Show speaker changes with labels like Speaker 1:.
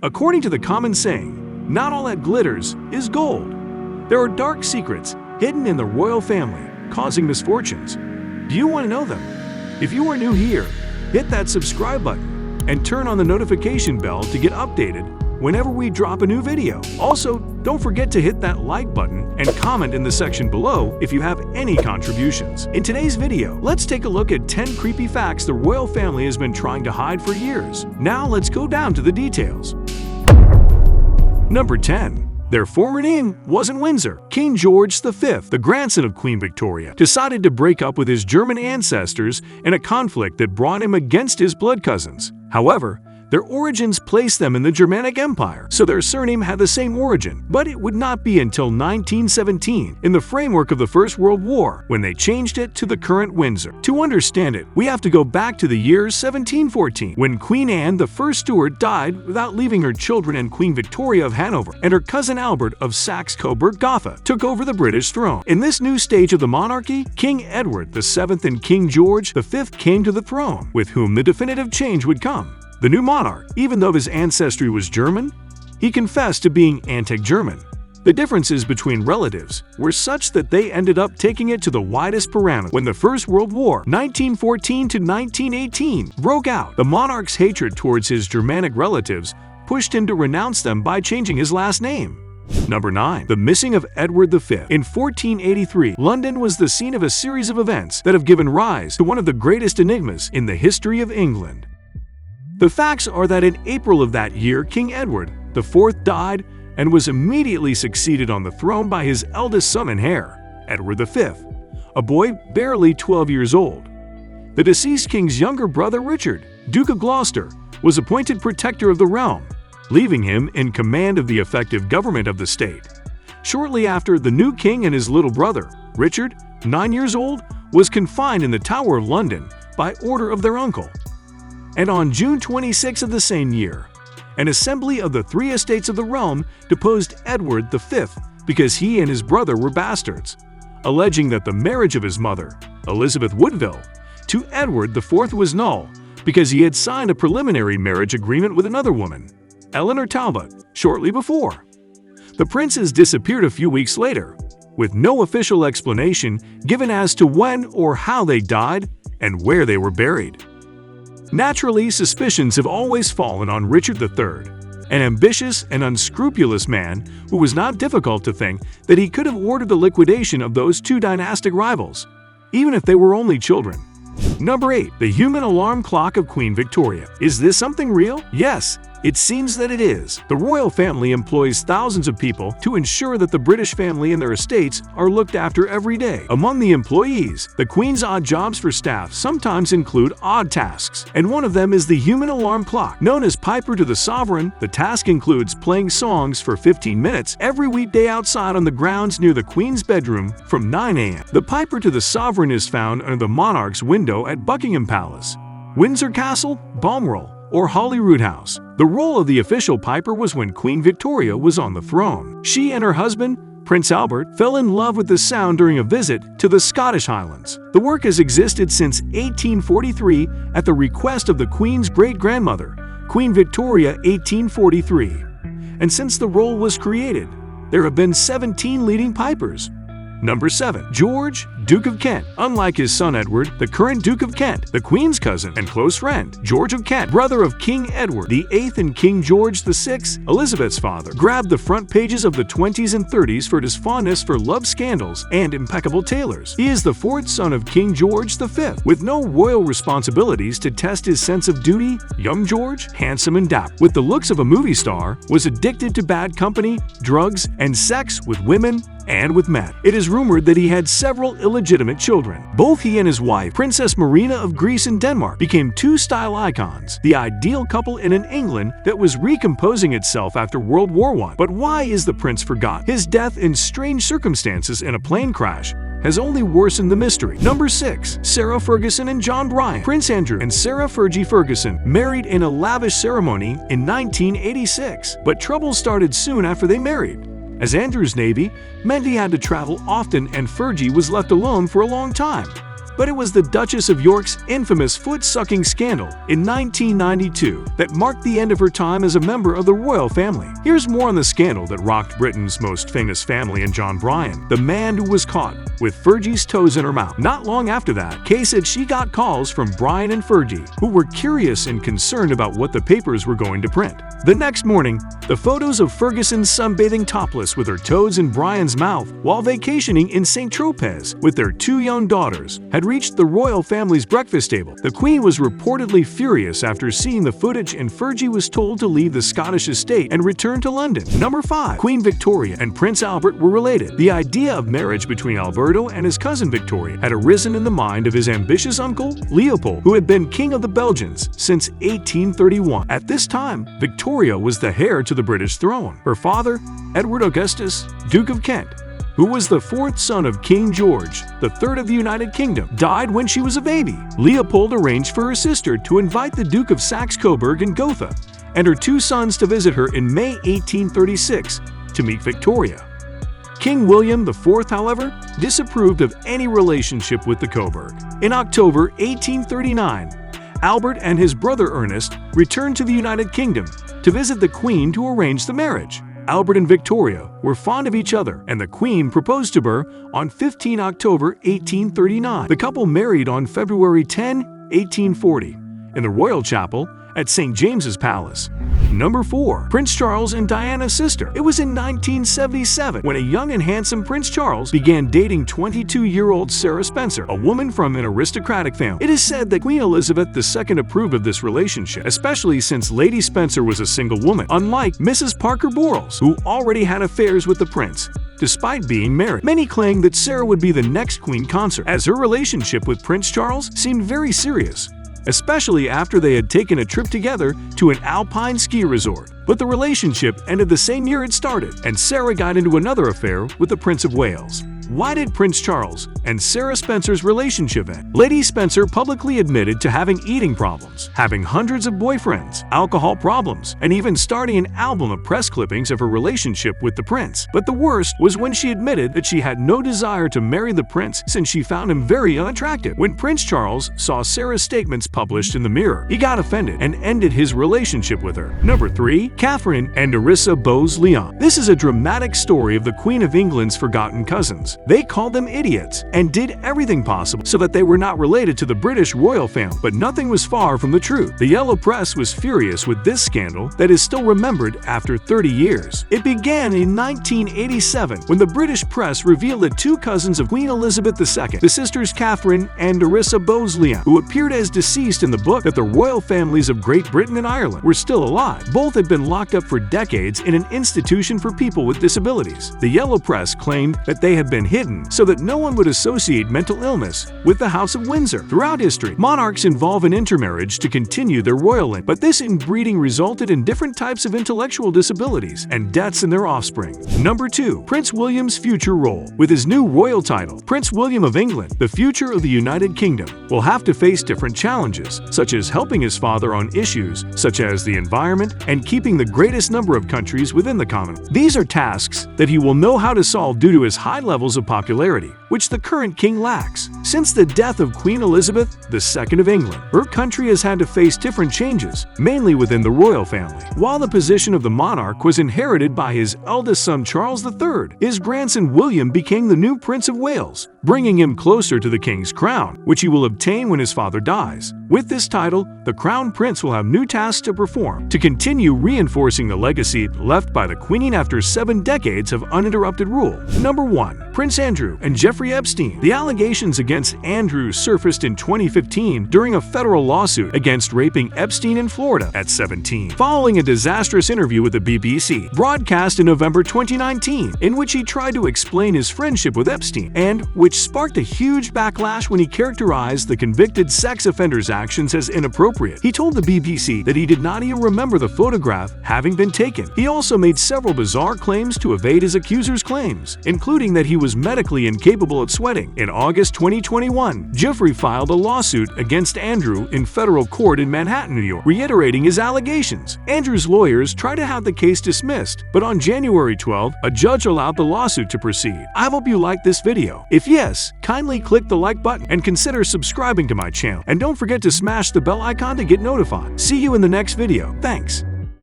Speaker 1: According to the common saying, not all that glitters is gold. There are dark secrets hidden in the royal family, causing misfortunes. Do you want to know them? If you are new here, hit that subscribe button and turn on the notification bell to get updated whenever we drop a new video. Also, don't forget to hit that like button and comment in the section below if you have any contributions. In today's video, let's take a look at 10 creepy facts the royal family has been trying to hide for years. Now let's go down to the details. Number 10. Their former name wasn't Windsor. King George V, the grandson of Queen Victoria, decided to break up with his German ancestors in a conflict that brought him against his blood cousins. However, their origins placed them in the Germanic Empire, so their surname had the same origin. But it would not be until 1917, in the framework of the First World War, when they changed it to the current Windsor. To understand it, we have to go back to the year 1714, when Queen Anne, the first Stuart, died without leaving her children, and Queen Victoria of Hanover and her cousin Albert of Saxe-Coburg-Gotha took over the British throne. In this new stage of the monarchy, King Edward VII and King George V came to the throne, with whom the definitive change would come. The new monarch, even though his ancestry was German, he confessed to being anti-German. The differences between relatives were such that they ended up taking it to the widest parameter. When the First World War, 1914 to 1918, broke out, the monarch's hatred towards his Germanic relatives pushed him to renounce them by changing his last name. Number 9. The missing of Edward V. In 1483, London was the scene of a series of events that have given rise to one of the greatest enigmas in the history of England. The facts are that in April of that year, King Edward IV died and was immediately succeeded on the throne by his eldest son and heir, Edward V, a boy barely 12 years old. The deceased king's younger brother Richard, Duke of Gloucester, was appointed protector of the realm, leaving him in command of the effective government of the state. Shortly after, the new king and his little brother, Richard, 9 years old, was confined in the Tower of London by order of their uncle. And on June 26 of the same year, an assembly of the three estates of the realm deposed Edward V because he and his brother were bastards, alleging that the marriage of his mother, Elizabeth Woodville, to Edward IV was null because he had signed a preliminary marriage agreement with another woman, Eleanor Talbot, shortly before. The princes disappeared a few weeks later, with no official explanation given as to when or how they died and where they were buried. Naturally, suspicions have always fallen on Richard III, an ambitious and unscrupulous man who was not difficult to think that he could have ordered the liquidation of those two dynastic rivals, even if they were only children. Number 8. The human alarm clock of Queen Victoria. Is this something real? Yes, it seems that it is. The royal family employs thousands of people to ensure that the British family and their estates are looked after every day. Among the employees, the Queen's odd jobs for staff sometimes include odd tasks, and one of them is the human alarm clock. Known as Piper to the Sovereign, the task includes playing songs for 15 minutes every weekday outside on the grounds near the Queen's bedroom from 9 a.m. The Piper to the Sovereign is found under the monarch's window at Buckingham Palace, Windsor Castle, Balmoral, or Holyrood House. The role of the official piper was when Queen Victoria was on the throne. She and her husband, Prince Albert, fell in love with the sound during a visit to the Scottish Highlands. The work has existed since 1843 at the request of the Queen's great-grandmother, Queen Victoria 1843. And since the role was created, there have been 17 leading pipers. Number 7. George, Duke of Kent. Unlike his son Edward, the current Duke of Kent, the Queen's cousin and close friend, George of Kent, brother of King Edward VIII and King George VI, Elizabeth's father, grabbed the front pages of the 20s and 30s for his fondness for love scandals and impeccable tailors. He is the fourth son of King George V. With no royal responsibilities to test his sense of duty, young George, handsome and dapper, with the looks of a movie star, was addicted to bad company, drugs, and sex with women and with men. It is rumored that he had several illegitimate children. Both he and his wife, Princess Marina of Greece and Denmark, became two style icons, the ideal couple in an England that was recomposing itself after World War I. But why is the prince forgotten? His death in strange circumstances in a plane crash has only worsened the mystery. Number 6. Sarah Ferguson and John Bryant. Prince Andrew and Sarah Fergie Ferguson married in a lavish ceremony in 1986, but trouble started soon after they married. As Andrew's navy meant he had to travel often and Fergie was left alone for a long time. But it was the Duchess of York's infamous foot-sucking scandal in 1992 that marked the end of her time as a member of the royal family. Here's more on the scandal that rocked Britain's most famous family and John Bryan, the man who was caught with Fergie's toes in her mouth. Not long after that, Kay said she got calls from Bryan and Fergie, who were curious and concerned about what the papers were going to print. The next morning, the photos of Ferguson sunbathing topless with her toes in Bryan's mouth while vacationing in St. Tropez with their 2 young daughters had reached the royal family's breakfast table. The Queen was reportedly furious after seeing the footage, and Fergie was told to leave the Scottish estate and return to London. Number 5. Queen Victoria and Prince Albert were related. The idea of marriage between Alberto and his cousin Victoria had arisen in the mind of his ambitious uncle, Leopold, who had been King of the Belgians since 1831. At this time, Victoria was the heir to the British throne. Her father, Edward Augustus, Duke of Kent, who was the 4th son of King George III of the United Kingdom, died when she was a baby. Leopold arranged for her sister to invite the Duke of Saxe-Coburg and Gotha and her 2 sons to visit her in May 1836 to meet Victoria. King William IV, however, disapproved of any relationship with the Coburg. In October 1839, Albert and his brother Ernest returned to the United Kingdom to visit the Queen to arrange the marriage. Albert and Victoria were fond of each other, and the Queen proposed to her on 15 October 1839. The couple married on February 10, 1840, in the Royal Chapel at St. James's Palace. Number 4. Prince Charles and Diana's sister. It was in 1977 when a young and handsome Prince Charles began dating 22-year-old Sarah Spencer, a woman from an aristocratic family. It is said that Queen Elizabeth II approved of this relationship, especially since Lady Spencer was a single woman, unlike Mrs. Parker Bowles, who already had affairs with the prince. Despite being married, many claimed that Sarah would be the next queen consort, as her relationship with Prince Charles seemed very serious, especially after they had taken a trip together to an alpine ski resort. But the relationship ended the same year it started, and Sarah got into another affair with the Prince of Wales. Why did Prince Charles and Sarah Spencer's relationship end? Lady Spencer publicly admitted to having eating problems, having hundreds of boyfriends, alcohol problems, and even starting an album of press clippings of her relationship with the prince. But the worst was when she admitted that she had no desire to marry the prince since she found him very unattractive. When Prince Charles saw Sarah's statements published in the Mirror, he got offended and ended his relationship with her. Number 3. Catherine and Nerissa Bowes-Lyon. This is a dramatic story of the Queen of England's forgotten cousins. They called them idiots and did everything possible so that they were not related to the British royal family, but nothing was far from the truth. The yellow press was furious with this scandal that is still remembered after 30 years. It began in 1987 when the British press revealed that 2 cousins of Queen Elizabeth II, the sisters Catherine and Nerissa Bowes-Lyon, who appeared as deceased in the book that the royal families of Great Britain and Ireland, were still alive. Both had been locked up for decades in an institution for people with disabilities. The yellow press claimed that they had been hidden so that no one would associate mental illness with the House of Windsor. Throughout history, monarchs involve in intermarriage to continue their royal line, but this inbreeding resulted in different types of intellectual disabilities and deaths in their offspring. Number 2. Prince William's future role. With his new royal title, Prince William of England, the future of the United Kingdom, will have to face different challenges, such as helping his father on issues such as the environment and keeping the greatest number of countries within the Commonwealth. These are tasks that he will know how to solve due to his high levels of popularity, which the current king lacks. Since the death of Queen Elizabeth II of England, her country has had to face different changes, mainly within the royal family. While the position of the monarch was inherited by his eldest son Charles III, his grandson William became the new Prince of Wales, bringing him closer to the king's crown, which he will obtain when his father dies. With this title, the crown prince will have new tasks to perform to continue reinforcing the legacy left by the Queen after 7 decades of uninterrupted rule. Number 1. Prince Andrew and Jeffrey Epstein. The allegations against Andrew surfaced in 2015 during a federal lawsuit against raping Epstein in Florida at 17, following a disastrous interview with the BBC, broadcast in November 2019, in which he tried to explain his friendship with Epstein, and which sparked a huge backlash when he characterized the convicted sex offender's actions as inappropriate. He told the BBC that he did not even remember the photograph having been taken. He also made several bizarre claims to evade his accusers' claims, including that he was medically incapable capable of sweating. In August 2021, Jeffrey filed a lawsuit against Andrew in federal court in Manhattan, New York, reiterating his allegations. Andrew's lawyers tried to have the case dismissed, but on January 12, a judge allowed the lawsuit to proceed. I hope you liked this video. If yes, kindly click the like button and consider subscribing to my channel. And don't forget to smash the bell icon to get notified. See you in the next video. Thanks.